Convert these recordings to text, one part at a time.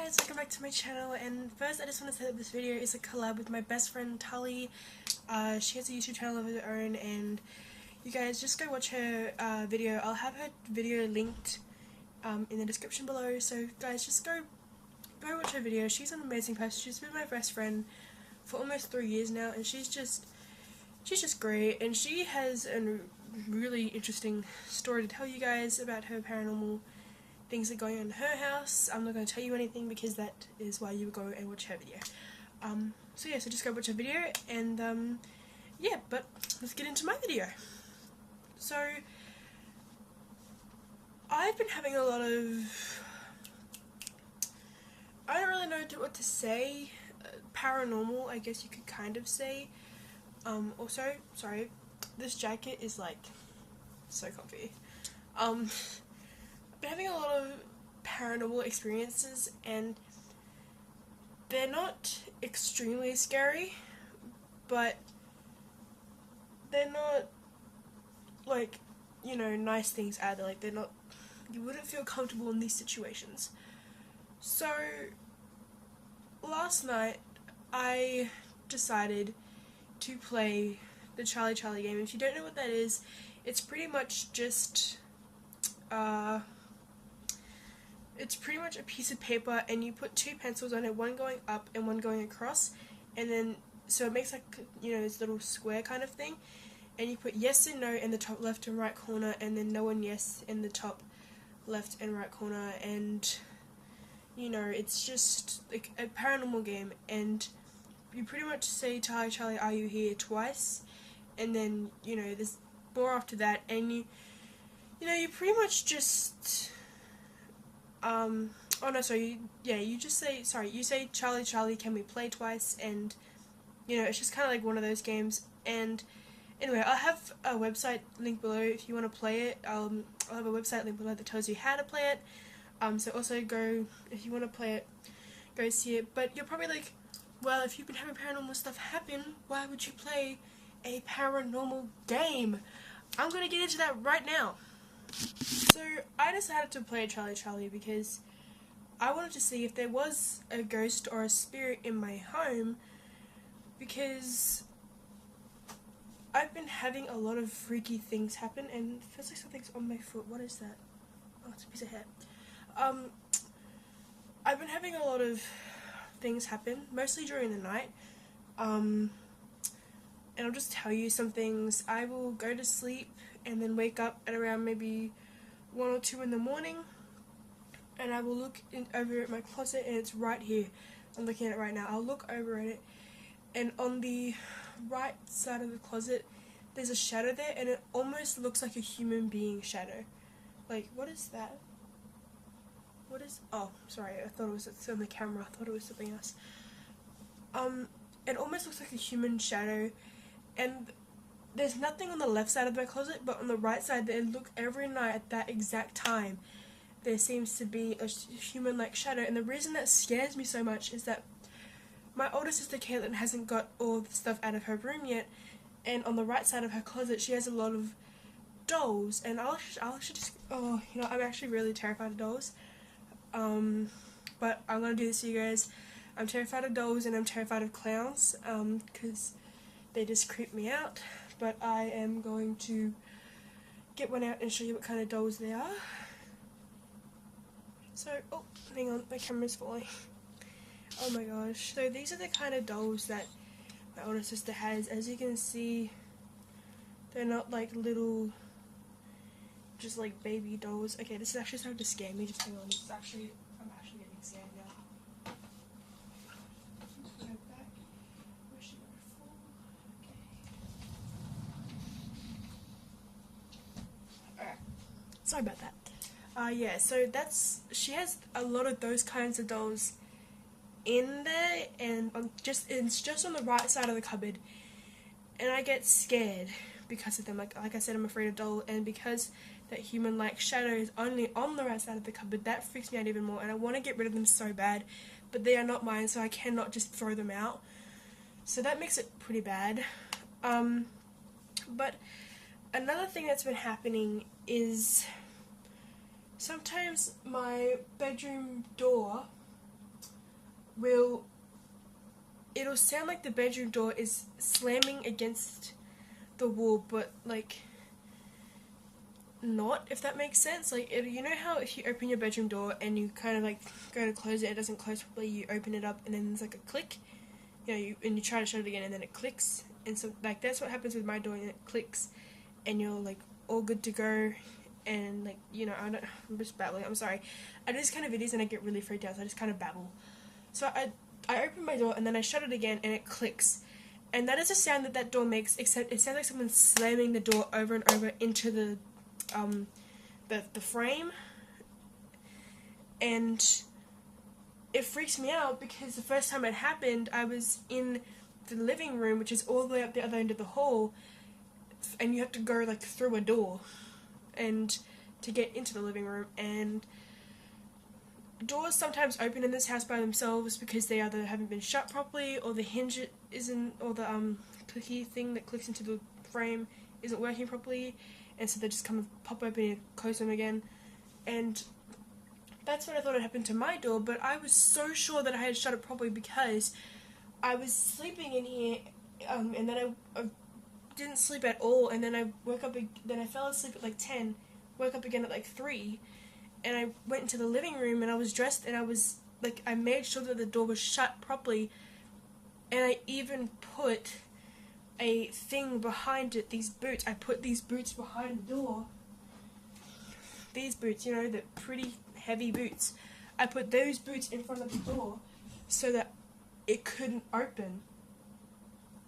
Guys, welcome back to my channel, and first I just want to say that this video is a collab with my best friend Tully. She has a YouTube channel of her own, and you guys just go watch her video. I'll have her video linked in the description below, so guys just go watch her video. She's an amazing person. She's been my best friend for almost 3 years now, and she's just great, and she has a really interesting story to tell you guys about her paranormal things that are going on in her house. I'm not going to tell you anything because that is why you would go and watch her video. So yeah, so just go watch her video, and yeah, but let's get into my video. So I've been having a lot of, I don't really know what to say, paranormal, I guess you could kind of say. Also, sorry, this jacket is like so comfy. I've been having a lot of paranormal experiences, and they're not extremely scary, but they're not like, you know, nice things either. Like, they're not, you wouldn't feel comfortable in these situations. So last night I decided to play the Charlie game. If you don't know what that is, it's pretty much just it's pretty much a piece of paper, and you put two pencils on it, one going up and one going across, and then so it makes like, you know, this little square kind of thing, and you put yes and no in the top left and right corner, and then no and yes in the top left and right corner, and you know, it's just like a paranormal game, and you pretty much say Charlie, are you here twice, and then, you know, there's more after that, and you know, you pretty much just oh no, sorry, you just say, sorry, you say Charlie, can we play twice, and, you know, it's just kind of like one of those games. And anyway, I'll have a website link below if you want to play it. I'll have a website link below that tells you how to play it, so also go, if you want to play it, go see it. But you're probably like, well, if you've been having paranormal stuff happen, why would you play a paranormal game? I'm gonna get into that right now. So I decided to play Charlie because I wanted to see if there was a ghost or a spirit in my home, because I've been having a lot of freaky things happen, and it feels like something's on my foot. What is that? Oh, it's a piece of hair. I've been having a lot of things happen, mostly during the night, and I'll just tell you some things. I will go to sleep and then wake up at around maybe 1 or 2 in the morning, and I will look over at my closet, and it's right here. I'm looking at it right now. I'll look over at it, and on the right side of the closet there's a shadow there, and it almost looks like a human being shadow. Like, what is that? What is, oh, sorry, I thought it was on the camera. I thought it was something else. It almost looks like a human shadow, and there's nothing on the left side of my closet, but on the right side, there, look, every night at that exact time, there seems to be a human-like shadow. And the reason that scares me so much is that my older sister Caitlin hasn't got all the stuff out of her room yet, and on the right side of her closet, she has a lot of dolls, and I'll actually just, oh, you know, I'm actually really terrified of dolls. But I'm gonna do this to you guys. I'm terrified of dolls, and I'm terrified of clowns, because they just creep me out. But I am going to get one out and show you what kind of dolls they are. So, oh, hang on, my camera's falling. Oh my gosh. So these are the kind of dolls that my older sister has. As you can see, they're not like little, just like baby dolls. Okay, this is actually starting to scare me. Just hang on. I'm actually getting scared now. Let's go back. Where should I fall? Okay. Alright. Sorry about that. Yeah, so she has a lot of those kinds of dolls in there, and it's just on the right side of the cupboard, and I get scared because of them. Like I said, I'm afraid of dolls, and because that human-like shadow is only on the right side of the cupboard, that freaks me out even more, and I want to get rid of them so bad, but they are not mine, so I cannot just throw them out. So that makes it pretty bad. But another thing that's been happening is sometimes my bedroom door it'll sound like the bedroom door is slamming against the wall, but like not, if that makes sense. Like, you know how if you open your bedroom door and you kind of like go to close it, it doesn't close properly, you open it up and then there's like a click, you know, and you try to shut it again and then it clicks, and so like that's what happens with my door, and it clicks and you're like all good to go. And like, you know, I'm just babbling, I'm sorry, I do this kind of videos and I get really freaked out, so I just kind of babble. So I open my door and then I shut it again and it clicks, and that is a sound that door makes, except it sounds like someone slamming the door over and over into the frame. And it freaks me out because the first time it happened, I was in the living room, which is all the way up the other end of the hall, and you have to go like through a door and to get into the living room. And doors sometimes open in this house by themselves because they either haven't been shut properly, or the hinge isn't, or the clicky thing that clicks into the frame isn't working properly, and so they just kind of pop open and close them again. And that's what I thought had happened to my door, but I was so sure that I had shut it properly because I was sleeping in here, and then I didn't sleep at all, and then I woke up, then I fell asleep at like 10, woke up again at like 3, and I went into the living room and I was dressed and I was like, I made sure that the door was shut properly, and I even put a thing behind it, these boots. I put these boots behind the door. These boots, you know, the pretty heavy boots. I put those boots in front of the door so that it couldn't open.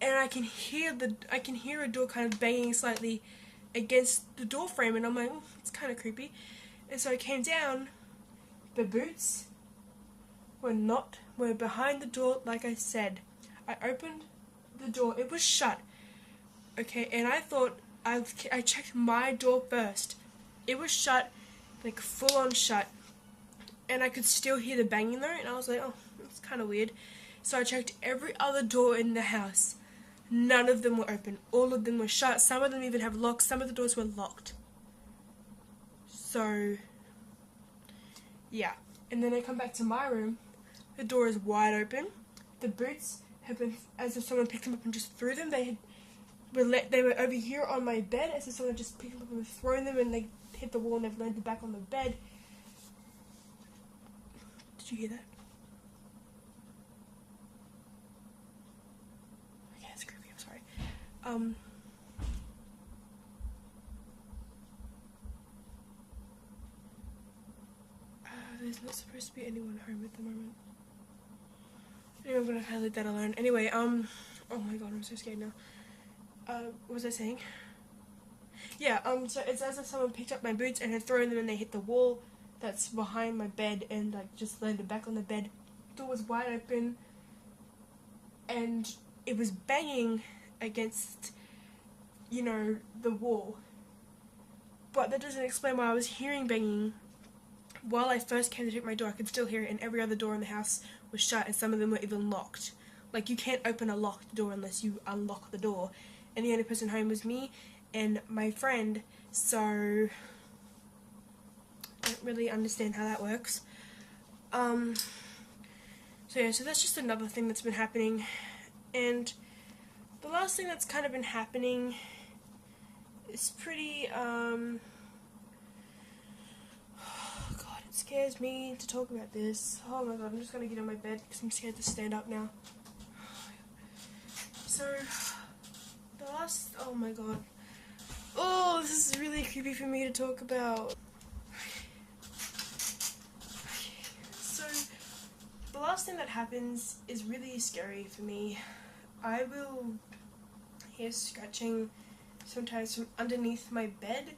And I can hear a door kind of banging slightly against the door frame, and I'm like, oh, it's kind of creepy. And so I came down. The boots were behind the door, like I said. I opened the door, it was shut, okay, and I thought, I checked my door first. It was shut, like full on shut, and I could still hear the banging though, and I was like, oh, it's kind of weird. So I checked every other door in the house. None of them were open. All of them were shut. Some of them even have locks. Some of the doors were locked. So, yeah. And then I come back to my room. The door is wide open. The boots have been, as if someone picked them up and just threw them. They were over here on my bed, as if someone just picked them up and thrown them, and they hit the wall and they've landed back on the bed. Did you hear that? Okay, that's creepy, I'm sorry. There's not supposed to be anyone home at the moment. Anyway, I'm gonna kind of leave that alone. Anyway, oh my god, I'm so scared now. What was I saying? Yeah, so it's as if someone picked up my boots and had thrown them and they hit the wall that's behind my bed and like just landed back on the bed. The door was wide open and it was banging against, you know, the wall. But that doesn't explain why I was hearing banging. While I first came to check my door, I could still hear it, and every other door in the house was shut, and some of them were even locked. Like, you can't open a locked door unless you unlock the door. And the only person home was me and my friend, so I don't really understand how that works. So yeah, so that's just another thing that's been happening. And the last thing that's kind of been happening is pretty, scares me to talk about this. Oh my god, I'm just gonna get on my bed because I'm scared to stand up now. So, oh my god. Oh, this is really creepy for me to talk about. So, the last thing that happens is really scary for me. I will hear scratching sometimes from underneath my bed.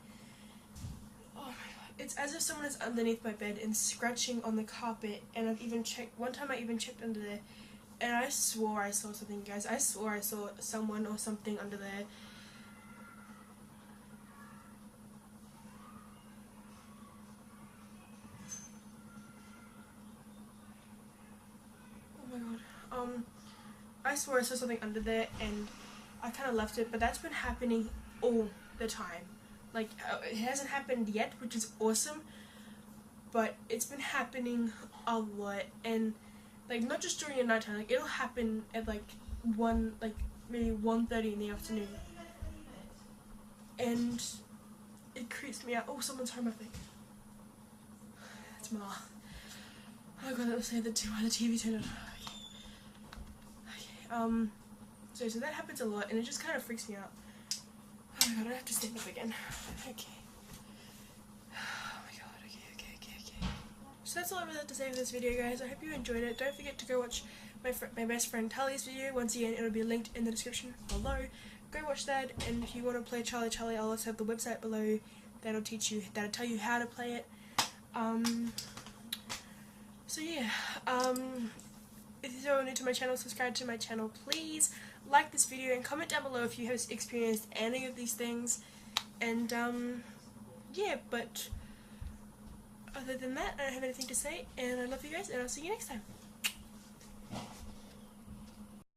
It's as if someone is underneath my bed and scratching on the carpet, and I've even checked, one time I even checked under there, and I swore I saw something, guys. I swore I saw someone or something under there. Oh my god. I swore I saw something under there, and I kind of left it, but that's been happening all the time. Like, it hasn't happened yet, which is awesome, but it's been happening a lot, and like not just during the nighttime, like it'll happen at like maybe 1:30 in the afternoon, and it creeps me out. Oh, someone's home, I think. It's Ma. Oh god, that was the TV turned on. Okay. So that happens a lot, and it just kind of freaks me out. Oh my god, I have to stand up again. Okay. Oh my god, okay. So that's all I really have to say for this video, guys. I hope you enjoyed it. Don't forget to go watch my best friend Tully's video. Once again, it'll be linked in the description below. Go watch that, and if you want to play Charlie, I'll also have the website below that'll tell you how to play it. So yeah, if you're new to my channel, subscribe to my channel, please. Like this video and comment down below if you have experienced any of these things. And yeah, but other than that, I don't have anything to say, and I love you guys, and I'll see you next time.